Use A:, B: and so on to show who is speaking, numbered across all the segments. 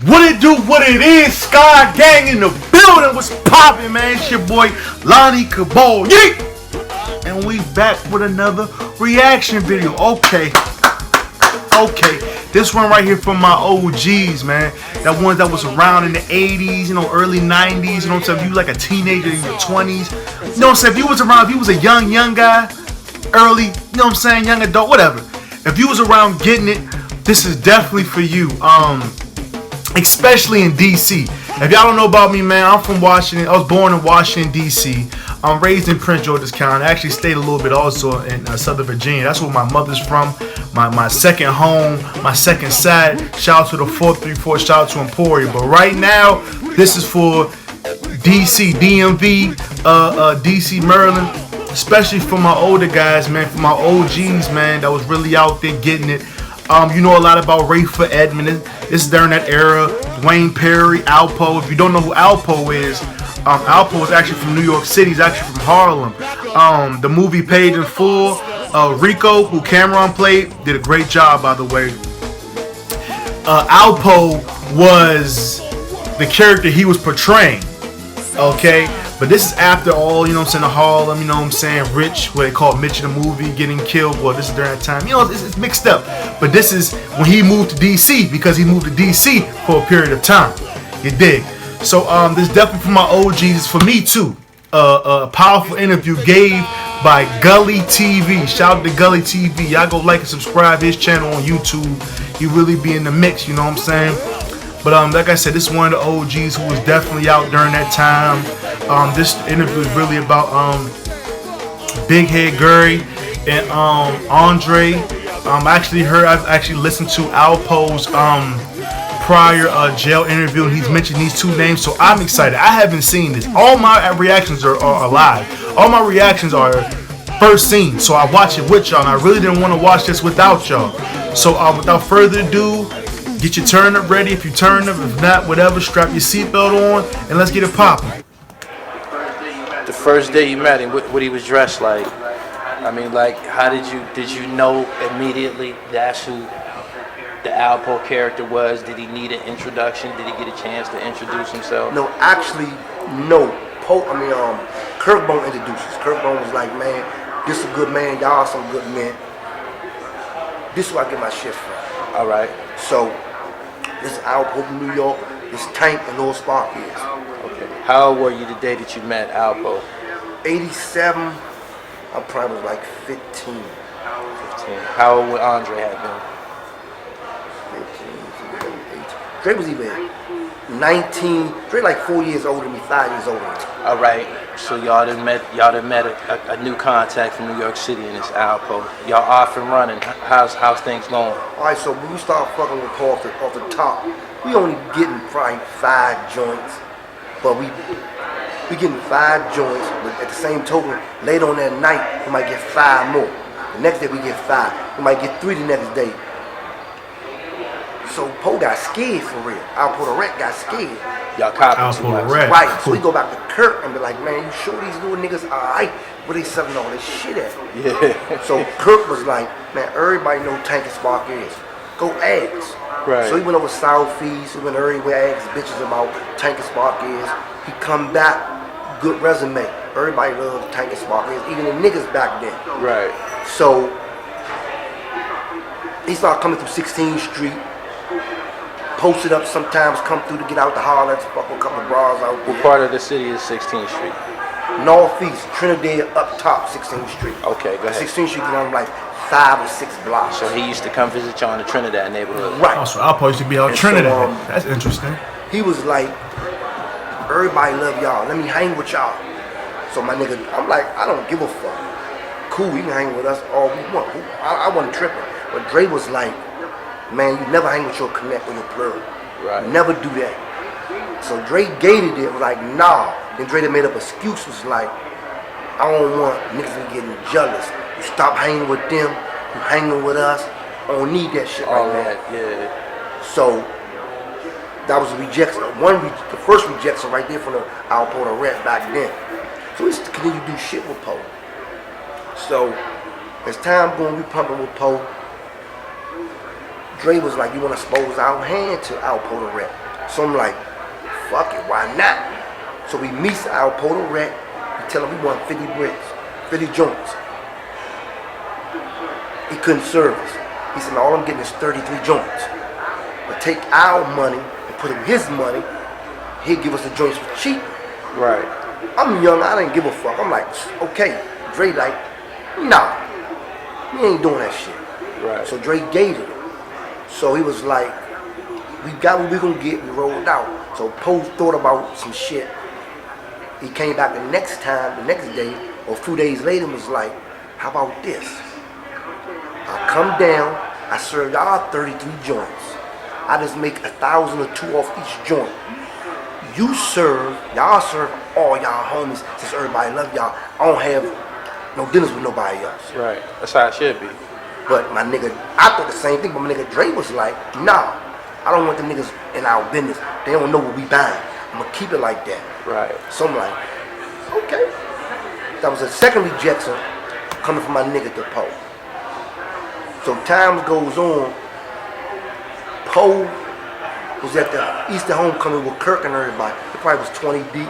A: What it do, what it is, Sky Gang in the building, what's poppin', man? It's your boy, Lonnie Ka-bal, yeet! And we back with another reaction video. Okay, this one right here from my OGs, man. That one that was around in the 80s, early 90s, you know what I'm saying? If you like a teenager in your 20s, you know what I'm saying? If you was around, if you was a young guy, early, you know what I'm saying, young adult, whatever. If you was around getting it, this is definitely for you. Especially in DC. If y'all don't know about me, man, I'm from Washington. I was born in Washington, DC. I'm raised in Prince George's County. I actually stayed a little bit also in Southern Virginia. That's where my mother's from. My second home, my second side. Shout out to the 434. Shout out to Emporia. But right now, this is for DC, DMV, DC, Maryland. Especially for my older guys, man. For my OGs, man, that was really out there getting it. You know a lot about Rayford Edmond. This is during that era. Dwayne Perry, Alpo. If you don't know who Alpo is, Alpo is actually from New York City. He's actually from Harlem. The movie Paid in Full. Rico, who Cameron played, did a great job, by the way. Alpo was the character he was portraying. Okay? But this is after all, you know what I'm saying, the Harlem, you know what I'm saying, Rich, what they call Mitch in the movie, getting killed. Well, this is during that time. You know, it's mixed up. But this is when he moved to DC, because he moved to DC for a period of time. You dig? So this is definitely for my OGs. It's for me, too. A powerful interview gave by Gully TV. Shout out to Gully TV. Y'all go like and subscribe his channel on YouTube. He really be in the mix, you know what I'm saying? But like I said, this is one of the OGs who was definitely out during that time. This interview is really about Big Head Gary and Andre. I've actually listened to Alpo's prior jail interview, and he's mentioned these two names, so I'm excited. I haven't seen this. All my reactions are live. All my reactions are first seen, so I watch it with y'all, and I really didn't want to watch this without y'all. So without further ado, get your turn up ready if you turn up. If not, whatever, strap your seatbelt on and let's get it popping.
B: The first day you met him, what he was dressed like? I mean, like, how did you know immediately that's who the Alpo character was? Did he need an introduction? Did he get a chance to introduce himself?
C: No, actually, no. Kirkbone introduces. Kirkbone was like, man, this is a good man. Y'all some good men. This is where I get my shit from.
B: All right.
C: So, this is Alpo from New York. This Tank and Lil Spark is.
B: Okay. How old were you the day that you met Alpo?
C: 87. I probably was like 15.
B: 15. How old would Andre have been?
C: 15, 18. Dre was even 19. Dre like 4 years older than me, 5 years older than me.
B: All right. So y'all done met a new contact from New York City, and it's Alpo. Y'all off and running. How's things going?
C: All right, so when we start fucking with Paul off the top, we only getting probably 5 joints, but we getting 5 joints. But at the same token, later on that night, we might get 5 more. The next day we get 5. We might get 3 the next day. So Poe got scared for real. Alpo the Rat got scared.
B: Y'all copping too much.
C: Right. So we go back to Kirk and be like, man, you sure these little niggas alright? Where they selling all this shit at?
B: Yeah.
C: So Kirk was like, man, everybody know Tank and Spark is. Go ask.
B: Right.
C: So he went over Southeast, he went everywhere, asked bitches about Tank and Spark is. He come back, good resume. Everybody loves Tank and Spark is, even the niggas back then.
B: Right.
C: So he started coming through 16th Street. Posted up sometimes, come through to get out the Harlem, fuck with a couple of bras out there.
B: What part of the city is 16th Street?
C: Northeast, Trinidad up top, 16th Street.
B: Okay, go ahead.
C: 16th Street going like 5 or 6 blocks.
B: So he used to come visit you in the Trinidad neighborhood.
C: Right.
A: Oh, so Alpo used to be out Trinidad. So, that's interesting.
C: He was like, everybody love y'all, let me hang with y'all. So my nigga, I'm like, I don't give a fuck. Cool, you can hang with us all we want. I wasn't tripping. But Dre was like, man, you never hang with your connect or your plug.
B: Right.
C: Never do that. So Dre gated it, was like, nah. Then Dre made up excuse, was like, I don't want niggas to be getting jealous. You stop hanging with them, you hanging with us. I don't need that shit right now.
B: Yeah.
C: So that was a rejection. The first rejection right there from the Alpo the Rat back then. So we used to continue to do shit with Poe. So as time going, we pumping with Poe. Dre was like, you want to expose our hand to Alpo the Rat. So I'm like, fuck it, why not? So we meet Alpo the Rat. We tell him we want 50 bricks, 50 joints. He couldn't serve us. He said, all I'm getting is 33 joints. But take our money and put in his money, he'll give us the joints for cheap.
B: Right.
C: I'm young, I didn't give a fuck. I'm like, okay. Dre like, nah, we ain't doing that shit.
B: Right.
C: So Dre gave it. So he was like, we got what we gonna get, we rolled out. So Poe thought about some shit. He came back the next day, or a few days later, and was like, how about this? I come down, I serve y'all 33 joints. I just make 1,000 or 2 off each joint. You serve, y'all serve all y'all homies, since everybody love y'all. I don't have no dinners with nobody else.
B: Right. That's how it should be.
C: But my nigga, I thought the same thing, but my nigga Dre was like, nah, I don't want the niggas in our business. They don't know what we buying. I'm gonna keep it like that.
B: Right.
C: So I'm like, okay. That was a second rejection coming from my nigga to Poe. So time goes on. Poe was at the Easter homecoming with Kirk and everybody. It probably was 20 deep.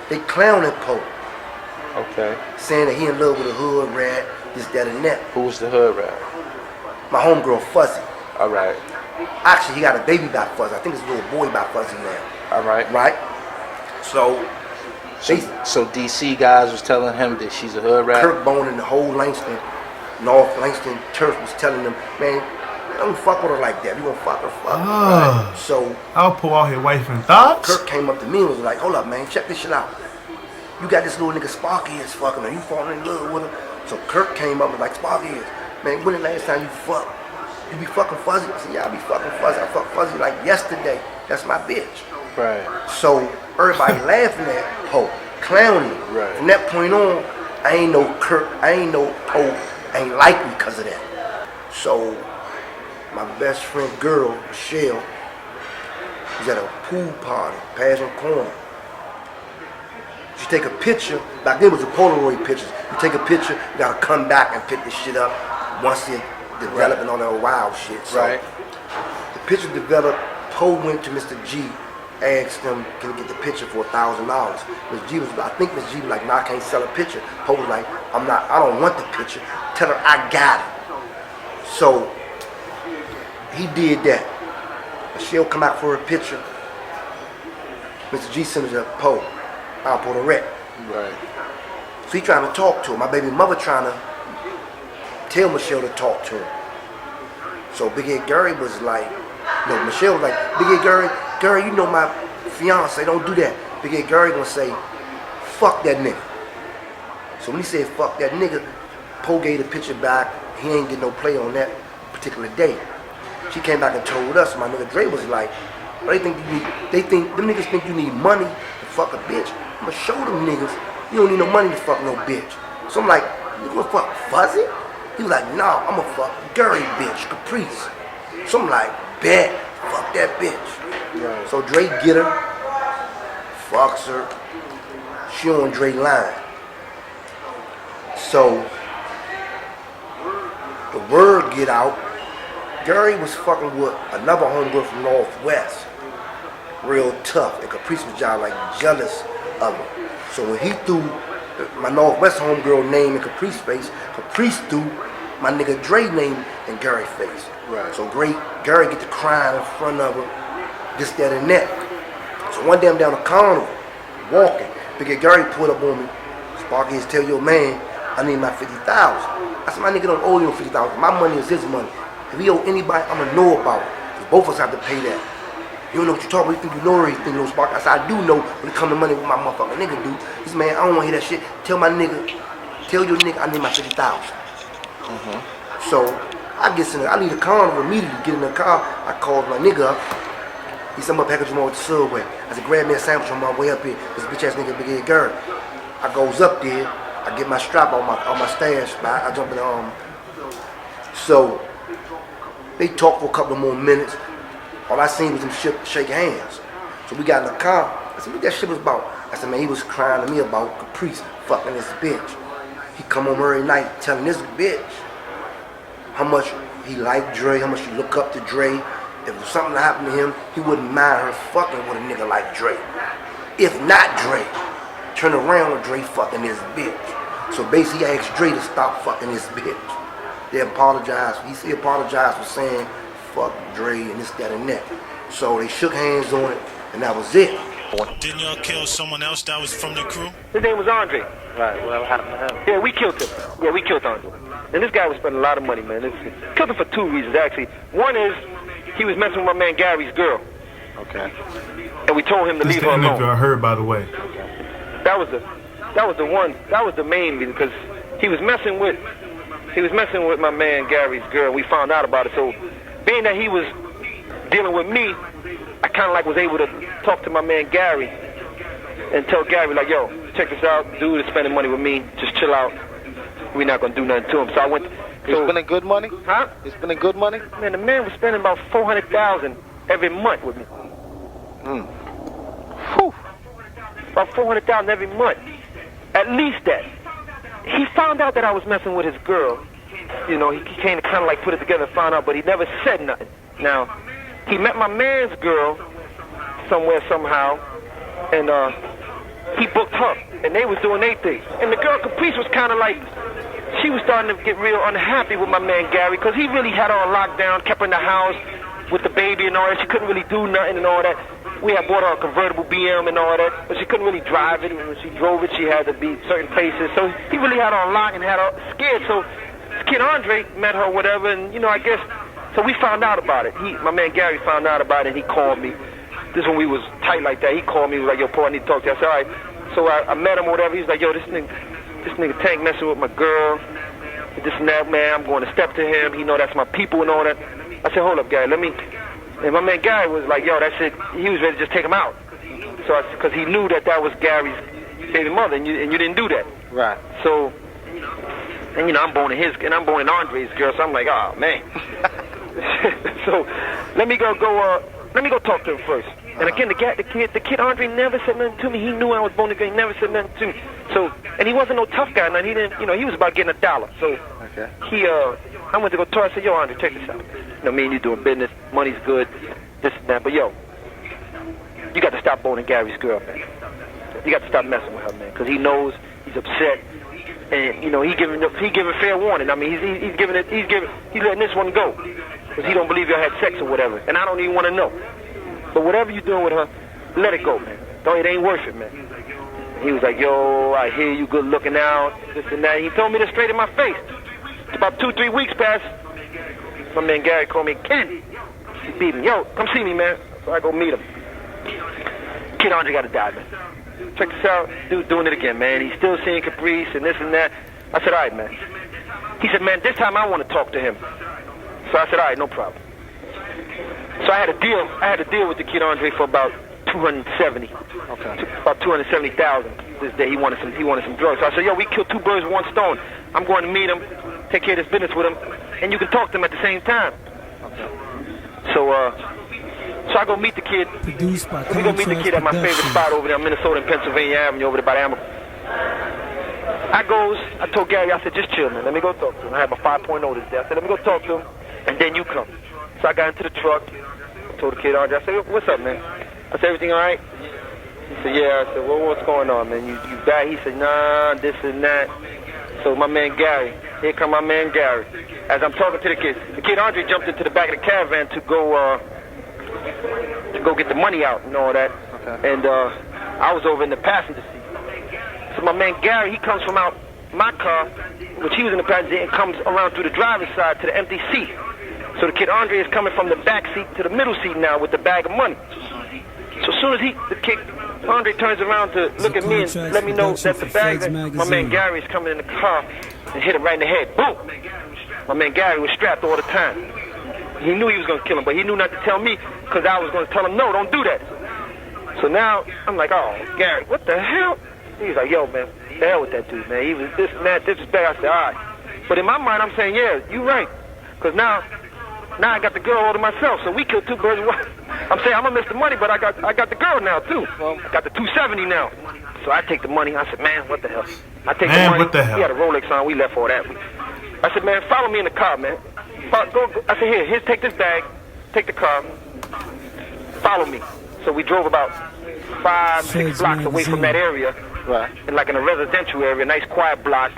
C: They clowning Poe.
B: Okay.
C: Saying that he in love with a hood rat, this, that, and that.
B: Who was the hood rat?
C: My homegirl Fuzzy.
B: All right.
C: Actually, he got a baby by Fuzzy. I think it's a little boy by Fuzzy now.
B: All right.
C: Right? So
B: DC guys was telling him that she's a hood rat?
C: Kirk Bone and the whole North Langston turf was telling them, man, don't fuck with her like that. You gonna fuck her, fuck her. Right? So
A: Alpo out here wifing thoughts.
C: Kirk came up to me and was like, hold up, man, check this shit out. You got this little nigga Sparky is fucking her. You falling in love with her. So Kirk came up and was like, Sparky is, man, when the last time you fucked? You be fucking Fuzzy? I said, yeah, I be fucking Fuzzy. I fucked Fuzzy like yesterday. That's my bitch.
B: Right.
C: So everybody laughing at Poe, clowning.
B: Right.
C: From that point on, I ain't know Poe ain't like me because of that. So my best friend girl, Michelle, was at a pool party, Passion Corner. You take a picture, back then it was a Polaroid pictures. You take a picture, you gotta come back and pick this shit up once it developed and all that wild shit. So
B: right.
C: The picture developed, Poe went to Mr. G, asked him, can he get the picture for $1,000? Miss G was, I think Miss G was like, nah, I can't sell a picture. Poe was like, I don't want the picture. Tell her I got it. So he did that. She'll come out for a picture. Mr. G sends her Poe, Alpo the Rat.
B: Right.
C: So he trying to talk to her. My baby mother trying to tell Michelle to talk to her. So Big Head Gary was like, no, Michelle was like, Big Head Gary, you know my fiance, don't do that. Big Head Gary gonna say, fuck that nigga. So when he said fuck that nigga, Poe gave the picture back. He ain't get no play on that particular day. She came back and told us, my nigga Dre was like, them niggas think you need money to fuck a bitch. I'ma show them niggas you don't need no money to fuck no bitch. So I'm like, you gonna fuck Fuzzy? He was like, nah, I'ma fuck Gary bitch, Caprice. So I'm like, bet, fuck that bitch.
B: Right.
C: So Dre get her, fucks her, she on Dre line. So the word get out, Gary was fucking with another homegirl from Northwest, real tough, and Caprice was just like jealous of her. So when he threw my Northwest homegirl name in Caprice's face, Caprice threw my nigga Dre name in Gary's face.
B: Right.
C: So Gary get to crying in front of her, this, that, and that. So one day I'm down the carnival, walking. Big Gary pulled up on me. Sparky is tell your man, I need my 50,000. I said, my nigga don't owe you 50,000. My money is his money. If he owe anybody, I'ma know about it. Because both of us have to pay that. You don't know what you talk about. You think you know everything, you know, Sparky. I said, I do know when it come to money what my motherfucking nigga do. He said, man, I don't want to hear that shit. Tell your nigga I need my 50,000. So I get in there. I leave the carnival immediately, get in the car. I called my nigga up. He said, I'm gonna package him over to Subway. I said, grab me a sandwich on my way up here. This bitch ass nigga, Big Head Gary. I goes up there. I get my strap on my stash. I jump in the So they talked for a couple more minutes. All I seen was them shake hands. So we got in the car. I said, what that shit was about? I said, man, he was crying to me about Caprice fucking this bitch. He come home every night telling this bitch how much he liked Dre, how much he look up to Dre, if something happened to him, he wouldn't mind her fucking with a nigga like Dre. If not Dre, turn around with Dre fucking his bitch. So basically, I asked Dre to stop fucking his bitch. They apologized. He apologized for saying fuck Dre and this, that, and that. So they shook hands on it, and that was it.
D: Didn't y'all kill someone else that was from the crew?
E: His name was Andre.
B: Right. What happened to him?
E: Yeah, we killed him. Yeah, we killed Andre. And this guy was spending a lot of money, man. Killed him for 2 reasons, actually. One is he was messing with my man Gary's girl.
B: Okay.
E: And we told him to leave her alone.
A: I heard, by the way.
E: That was the main reason, because he was messing with my man Gary's girl. We found out about it. So being that he was dealing with me, I kind of like was able to talk to my man Gary and tell Gary like, yo, check this out. Dude is spending money with me. Just chill out. We're not gonna do nothing to him. So I went.
B: He's spending good money?
E: Huh?
B: He's spending good money?
E: Man, the man was spending about $400,000 every month with me. Whew. About $400,000 every month. At least that. He found out that I was messing with his girl. You know, he came to kind of like put it together and found out, but he never said nothing. Now, he met my man's girl somewhere, somehow, and he booked her, and they was doing their thing. And the girl, Caprice, was kind of like, she was starting to get real unhappy with my man Gary, because he really had her on lockdown, kept her in the house with the baby and all that. She couldn't really do nothing and all that. We had bought her a convertible BM and all that, but she couldn't really drive it. And when she drove it, she had to be certain places. So he really had her on lock and had her scared. So this kid Andre met her, whatever, and, you know, I guess, so we found out about it. My man Gary found out about it, and he called me. This when we was tight like that. He called me, he was like, yo, Paul, I need to talk to you. I said, all right. So I met him or whatever. He was like, yo, this nigga Tank messing with my girl. This and that, man. I'm going to step to him. He know that's my people and all that. I said, hold up, Gary, let me. And my man Gary was like, yo, that shit, he was ready to just take him out. So because he knew that was Gary's baby mother, and you didn't do that.
B: Right.
E: So, and you know, I'm born in Andre's girl, so I'm like, oh man. So let me go talk to him first. And again, the kid Andre never said nothing to me. He knew I was born again. He never said nothing to me. So, and he wasn't no tough guy. He didn't, you know, he was about getting $1. So,
B: okay.
E: I went to go talk. I said, yo, Andre, check this out. You know, me and you doing business. Money's good. This and that. But yo, you got to stop boning Gary's girl, man. You got to stop messing with her, man, because he knows he's upset. And you know, he giving fair warning. I mean, he's letting this one go because he don't believe y'all had sex or whatever. And I don't even want to know. But whatever you're doing with her, let it go, man. It ain't worth it, man. He was like, yo, I hear you good looking out, this and that. He told me this straight in my face. It's about 2-3 weeks passed. My man Gary called me, Ken. He beat him. Yo, come see me, man. So I go meet him. Kid Andre got to die, man. Check this out. Dude's doing it again, man. He's still seeing Caprice and this and that. I said, all right, man. He said, man, this time I want to talk to him. So I said, all right, no problem. So I had a deal with the kid Andre for about 270. Okay. About 270,000. This day he wanted some drugs. So I said, yo, we killed 2 birds with 1 stone. I'm going to meet him, take care of this business with him, and you can talk to him at the same time. Okay. So I go meet the kid.
F: Produced by
E: we go meet the kid at my favorite spot over there in Minnesota and Pennsylvania Avenue over there by the Amber. I told Gary, I said, just chill, man. Let me go talk to him. I had my 5.0 this day. I said, let me go talk to him, and then you come. So I got into the truck. I told the kid Andre, I said, what's up, man? I said, everything all right? He said, yeah. I said, well, what's going on, man? You back? He said, nah, this and that. So my man Gary, here come my man Gary. As I'm talking to the kid Andre jumped into the back of the caravan to go get the money out and all that. Okay. And I was over in the passenger seat. So my man Gary, he comes from out my car, which he was in the passenger seat, and comes around through the driver's side to the empty seat. So the kid Andre is coming from the back seat to the middle seat now with the bag of money. So as soon as the kid Andre turns around to look at me and let me know that the bag that my man Gary is coming in the car and hit him right in the head. Boom! My man Gary was strapped all the time. He knew he was going to kill him, but he knew not to tell me because I was going to tell him, no, don't do that. So now I'm like, oh, Gary, what the hell? He was like, yo, man, the hell with that dude, man. He was this and that, this is bad. I said, all right. But in my mind, I'm saying, yeah, you're right. Because now I got the girl all to myself, so we killed 2 birds with 1. I'm saying I'm gonna miss the money, but I got the girl now too. I got the 270 now. So I take the money. I said, man, what the hell? I take the money.
A: What the hell?
E: He had a Rolex on. We left all that. I said, man, follow me in the car, man. Go. I said, here, take this bag take the car, follow me. So we drove about 5-6 blocks away from that area,
B: Right.
E: and like in a residential area, nice quiet block.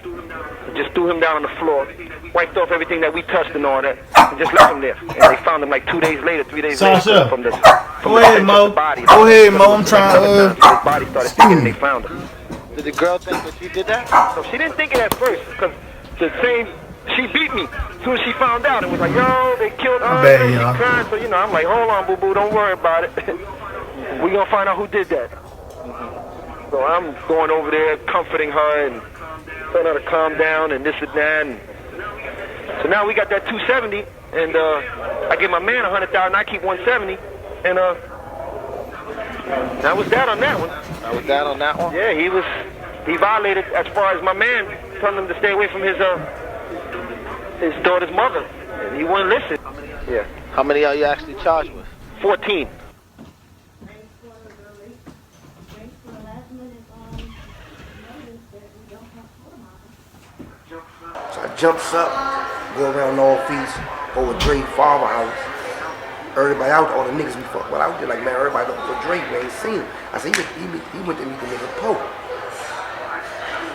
E: Just threw him down on the floor, wiped off everything that we touched and all that, and just left him there. And they found him like 2 days later, 3 days
A: Sasha,
E: later from the
A: go ahead, Mo.
E: body.
A: Go ahead, Mo. I'm trying to.
E: His body started stinking and they found him.
B: Did the girl think that you did that?
E: So she didn't think it at first, because she beat me as soon as she found out. It was like, yo, they killed Earz,
A: bet,
E: and she
A: y'all.
E: crying. So, I'm like, hold on, boo-boo, don't worry about it. We gonna find out who did that. So I'm going over there, comforting her and telling her to calm down and this and that. And so now we got that 270, and I give my man 100,000, I keep 170, and that was that on that one.
B: That was that on that one?
E: Yeah, he violated as far as my man telling him to stay away from his daughter's mother, and he wouldn't listen. Yeah.
B: How many are you actually charged with?
E: 14.
C: So I jumps up, go around all feast, over Dre father house. Everybody out, all the niggas we fuck with out there, like, man, everybody looking for Dre, man, ain't seen him. I said, he went to meet the nigga Poe.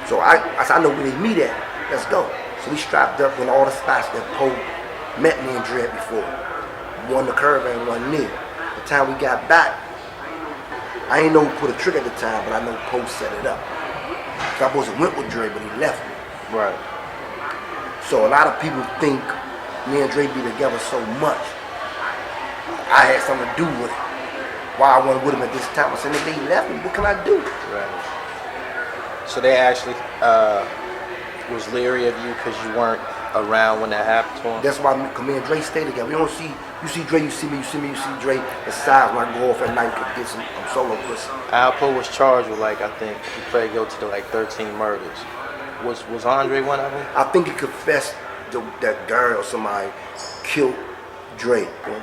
C: So I said, I know where they meet at. Let's go. So we strapped up in all the spots that Poe met me and Dre at before. One the curve and one near. The time we got back, I ain't know who put a trick at the time, but I know Poe set it up. So I supposed to went with Dre, but he left me.
B: Right.
C: So a lot of people think me and Dre be together so much. I had something to do with it. Why I wasn't with him at this time. I said, nigga, they left me. What can I do?
B: Right. So they actually was leery of you because you weren't around when that happened to him?
C: That's why me and Dre stay together. We don't see, you see Dre, you see me, you see me, you see Dre. Besides, when I go off at night to get some solo pussy.
B: Alpo was charged with, like, I think he pled guilty to like 13 murders. Was Andre one of them?
C: I think he confessed that girl or somebody killed Dre. Bro.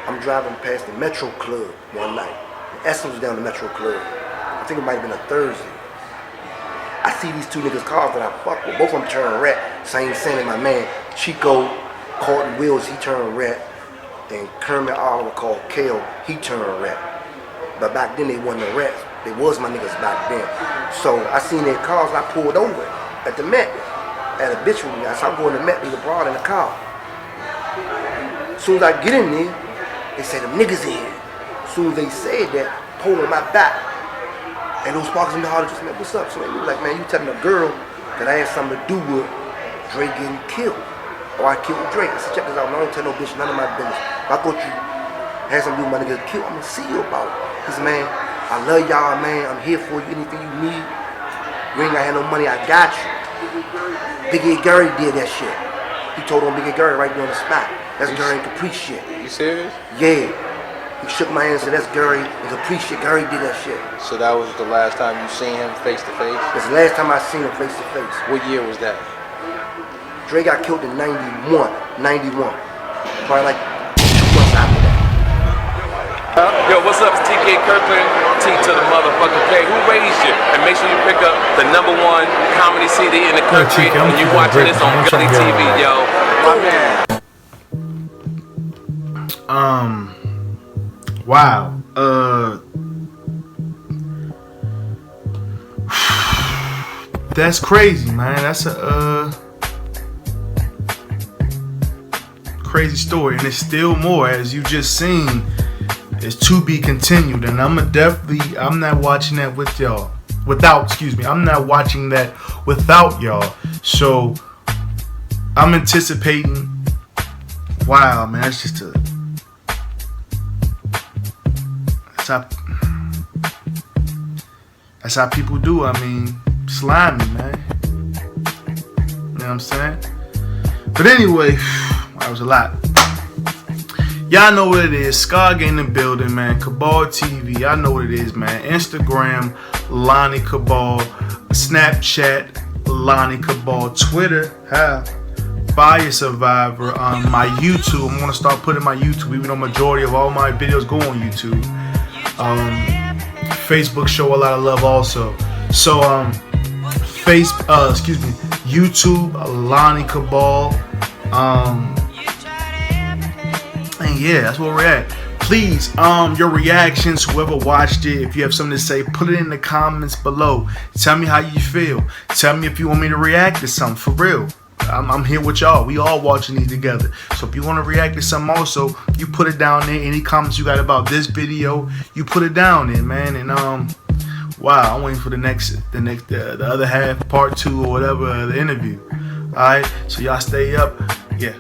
C: I'm driving past the Metro Club one night. Essence was down the Metro Club. I think it might have been a Thursday. I see these two niggas' cars that I fuck with. Both of them turn red. Same thing as my man Chico, Carton Wills, he turned red. And Kermit Oliver called Kale, he turned red. But back then they wasn't the reds. They was my niggas back then. So I seen their cars and I pulled over at the Met. At a bitch with me. I said, I'm going to the Met, leave a broad in the car. As soon as I get in there, they say them niggas in here. As soon as they said that, pulling my back. And those sparks in the heart just like, what's up? So they was like, man, you telling a girl that I had something to do with Dre getting killed. Or I killed Dre. I said, check this out, I don't tell no bitch none of my business. If I thought you had something to do with my nigga killed, I'm gonna see you about it. He said, man, I love y'all, man. I'm here for you. Anything you need. You ain't gotta have no money, I got you. Big Ed Gary did that shit. He told on Big Ed Gary right there on the spot. That's Gary and Caprice shit.
B: You serious?
C: Yeah. He shook my hand and said, that's Gary and Caprice shit. Gary did that shit.
B: So that was the last time you seen him face to face?
C: That's the last time I seen him face to face.
B: What year was that?
C: Dre got killed in 91. Probably like 2 months after that.
F: Yo, what's up? It's TK Kirkland, T to the motherfucking K. Who raised you? And make sure you pick up the #1 comedy CD in the country when you watching this on Gully TV, yo. My man.
A: Wow. That's crazy, man. That's a crazy story, and there's still more, as you just seen. It's to be continued, and I'm not watching that with y'all. I'm not watching that without y'all. So I'm anticipating. Wow, man, that's just that's how people do. I mean, slimy, man. You know what I'm saying? But anyway, that was a lot. Y'all know what it is. Skog in the building, man. Ka-bal TV. Y'all know what it is, man. Instagram, Lonnie Ka-bal. Snapchat, Lonnie Ka-bal. Twitter, Fire Survivor. My YouTube. I'm going to start putting my YouTube, even though majority of all my videos go on YouTube. Facebook show a lot of love also. So, YouTube, Lonnie Ka-bal. man, yeah, that's where we're at. Please, your reactions, whoever watched it, if you have something to say, put it in the comments below. Tell me how you feel. Tell me if you want me to react to something, for real. I'm here with y'all. We all watching these together. So if you want to react to something also, you put it down there. Any comments you got about this video, you put it down there, man. And wow, I'm waiting for the other half, part 2 or whatever, the interview. All right, so y'all stay up. Yeah.